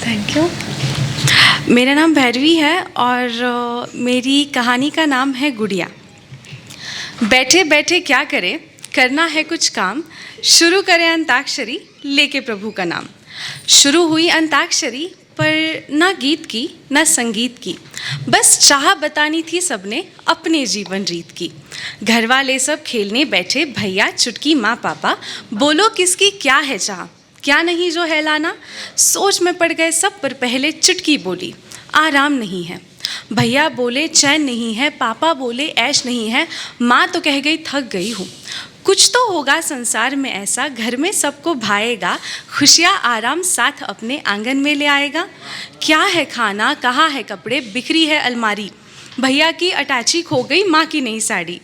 Thank you. मेरा नाम भैरवी है और मेरी कहानी का नाम है गुड़िया। बैठे बैठे क्या करें, करना है कुछ काम, शुरू करें अंताक्षरी लेके प्रभु का नाम। शुरू हुई अंताक्षरी पर ना गीत की ना संगीत की, बस चाह बतानी थी सबने अपने जीवन रीत की। घर वाले सब खेलने बैठे, भैया चुटकी माँ पापा, बोलो किसकी क्या है चाह, क्या नहीं जो है लाना। सोच में पड़ गए सब पर पहले चुटकी बोली, आराम नहीं है। भैया बोले चैन नहीं है, पापा बोले ऐश नहीं है, माँ तो कह गई थक गई हूँ। कुछ तो होगा संसार में ऐसा, घर में सबको भाएगा, खुशियाँ आराम साथ अपने आंगन में ले आएगा। क्या है खाना, कहाँ है कपड़े, बिखरी है अलमारी, भैया की अटैची खो गई, माँ की नई साड़ी।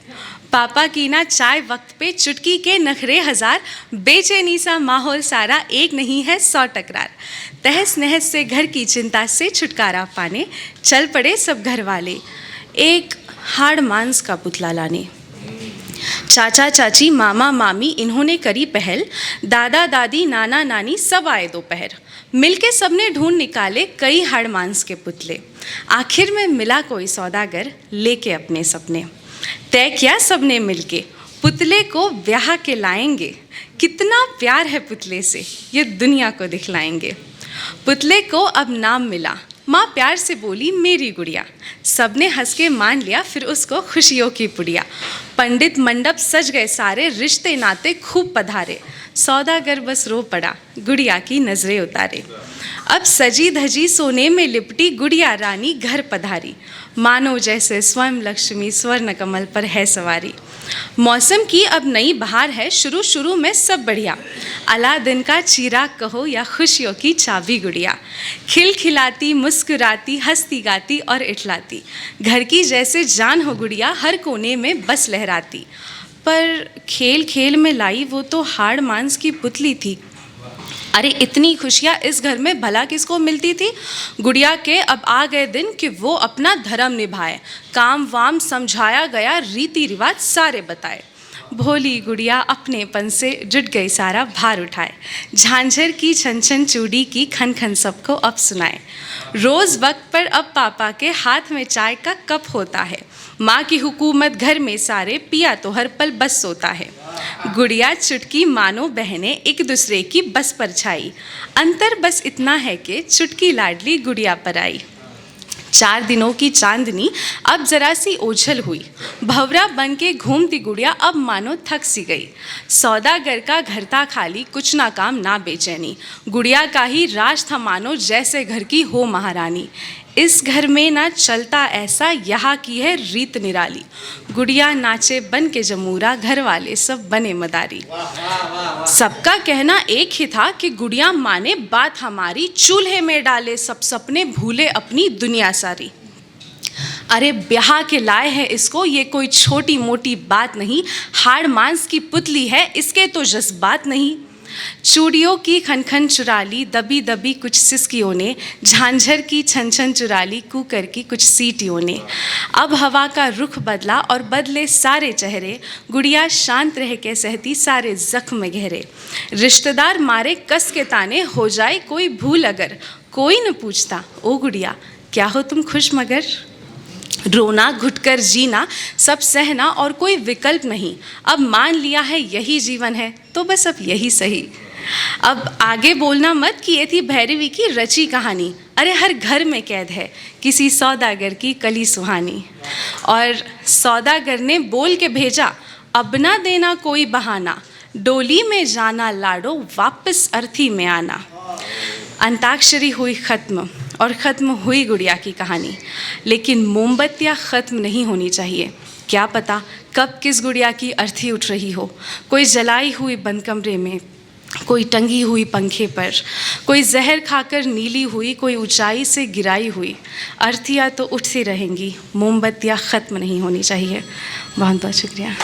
पापा की ना चाय वक्त पे, चुटकी के नखरे हजार, बेचैनी सा माहौल सारा, एक नहीं है 100 टकरार। तहस नहस से घर की चिंता से छुटकारा पाने, चल पड़े सब घर वाले एक हाड़ मांस का पुतला लाने। चाचा चाची मामा मामी इन्होंने करी पहल, दादा दादी नाना नानी सब आए दोपहर। मिलके सबने ढूंढ निकाले कई हाड़ मांस के पुतले, आखिर में मिला कोई सौदागर लेके अपने सपने। तय किया सबने मिलके, पुतले को ब्याह के लाएंगे, कितना प्यार है पुतले से ये दुनिया को दिखलाएंगे। पुतले को अब नाम मिला, माँ प्यार से बोली मेरी गुड़िया। सबने हंस के मान लिया फिर उसको खुशियों की पुड़िया। पंडित मंडप सज गए सारे, रिश्ते नाते खूब पधारे, सौदागर बस रो पड़ा गुड़िया की नजरें उतारे। अब सजी धजी सोने में लिपटी गुड़िया रानी घर पधारी, मानो जैसे स्वयं लक्ष्मी स्वर्ण कमल पर है सवारी। मौसम की अब नई बहार है, शुरू शुरू में सब बढ़िया, अलादीन का चिराग कहो या खुशियों की चाबी गुड़िया। खिलखिलाती मुस्कुराती हंसती गाती और इठलाती, घर की जैसे जान हो गुड़िया, हर कोने में बस लहराती। पर खेल खेल में लाई वो तो हाड़ मांस की पुतली थी, अरे इतनी खुशियाँ इस घर में भला किसको मिलती थी। गुड़िया के अब आ गए दिन कि वो अपना धर्म निभाए, काम वाम समझाया गया, रीति रिवाज सारे बताए। भोली गुड़िया अपनेपन से जुट गई सारा भार उठाए, झांझर की छन छन चूड़ी की खन खन सबको अब सुनाए। रोज़ वक्त पर अब पापा के हाथ में चाय का कप होता है, माँ की हुकूमत घर में सारे, पिया तो हर पल बस सोता है। गुड़िया चुटकी मानो बहनें एक दूसरे की बस परछाई, अंतर बस इतना है कि चुटकी लाडली गुड़िया पर आई। 4 दिनों की चांदनी अब जरा सी ओझल हुई, भंवरा बन के घूमती गुड़िया अब मानो थक सी गई। सौदागर का घर था खाली, कुछ ना काम ना बेचैनी, गुड़िया का ही राज था मानो जैसे घर की हो महारानी। इस घर में ना चलता ऐसा, यहाँ की है रीत निराली, गुड़िया नाचे बन के जमूरा, घर वाले सब बने मदारी। सबका कहना एक ही था कि गुड़िया माने बात हमारी, चूल्हे में डाले सब सपने, भूले अपनी दुनिया सारी। अरे ब्याह के लाए हैं इसको, ये कोई छोटी मोटी बात नहीं, हाड़ मांस की पुतली है इसके तो जज्बात नहीं। चूड़ियों की खनखन चुरा ली दबी दबी कुछ सिसकियों ने, झांझर की छन छन चुरा ली कुकर की कुछ सीटियों ने। अब हवा का रुख बदला और बदले सारे चेहरे, गुड़िया शांत रह के सहती सारे जख्म गहरे। रिश्तेदार मारे कस के ताने, हो जाए कोई भूल अगर, कोई न पूछता ओ गुड़िया क्या हो तुम खुश मगर। रोना घुटकर जीना सब सहना और कोई विकल्प नहीं, अब मान लिया है यही जीवन है तो बस अब यही सही। अब आगे बोलना मत कि ये थी भैरवी की रची कहानी, अरे हर घर में कैद है किसी सौदागर की कली सुहानी। और सौदागर ने बोल के भेजा अब ना देना कोई बहाना, डोली में जाना लाडो वापस अर्थी में आना। अंताक्षरी हुई ख़त्म और ख़त्म हुई गुड़िया की कहानी, लेकिन मोमबत्तियाँ ख़त्म नहीं होनी चाहिए। क्या पता कब किस गुड़िया की अर्थी उठ रही हो, कोई जलाई हुई बंद कमरे में, कोई टंगी हुई पंखे पर, कोई जहर खाकर नीली हुई, कोई ऊंचाई से गिराई हुई। अर्थियाँ तो उठती रहेंगी, मोमबत्तियाँ ख़त्म नहीं होनी चाहिए। बहुत बहुत शुक्रिया।